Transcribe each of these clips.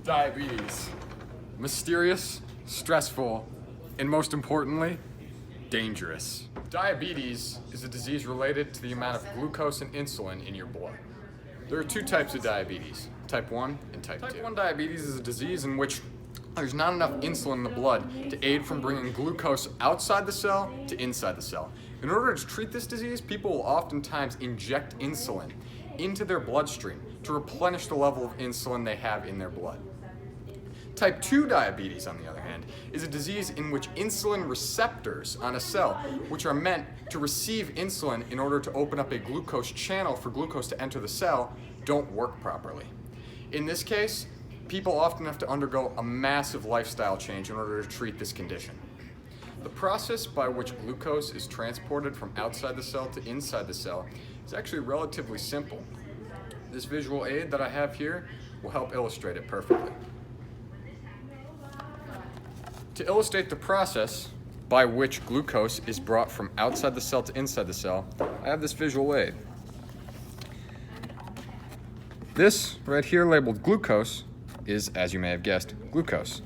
Diabetes. Mysterious, stressful, and most importantly, dangerous. Diabetes is a disease related to the amount of glucose and insulin in your blood. There are two types of diabetes, type 1 and type 2. Type 1 diabetes is a disease in which there's not enough insulin in the blood to aid from bringing glucose outside the cell to inside the cell. In order to treat this disease, people will oftentimes inject insulin into their bloodstream to replenish the level of insulin they have in their blood. Type 2 diabetes, on the other hand, is a disease in which insulin receptors on a cell, which are meant to receive insulin in order to open up a glucose channel for glucose to enter the cell, don't work properly. In this case, people often have to undergo a massive lifestyle change in order to treat this condition. The process by which glucose is transported from outside the cell to inside the cell is actually relatively simple. This visual aid that I have here will help illustrate it perfectly. To illustrate the process by which glucose is brought from outside the cell to inside the cell, I have this visual aid. This right here labeled glucose is, as you may have guessed, glucose.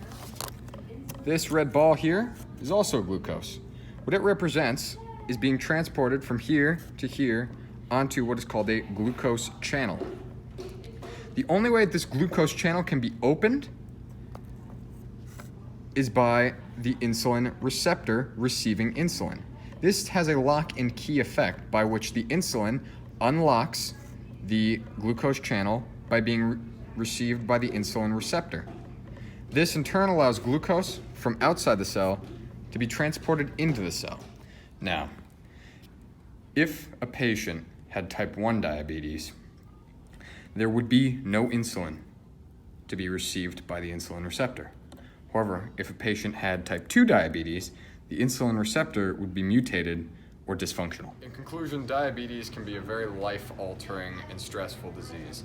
This red ball here is also glucose. What it represents is being transported from here to here onto what is called a glucose channel. The only way this glucose channel can be opened is by the insulin receptor receiving insulin. This has a lock and key effect by which the insulin unlocks the glucose channel by being received by the insulin receptor. This in turn allows glucose from outside the cell to be transported into the cell. Now, if a patient had type 1 diabetes, there would be no insulin to be received by the insulin receptor. However, if a patient had type 2 diabetes, the insulin receptor would be mutated or dysfunctional. In conclusion, diabetes can be a very life-altering and stressful disease.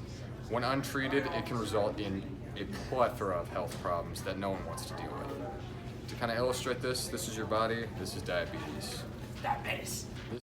When untreated, it can result in a plethora of health problems that no one wants to deal with. To kind of illustrate this is your body, this is diabetes. Diabetes.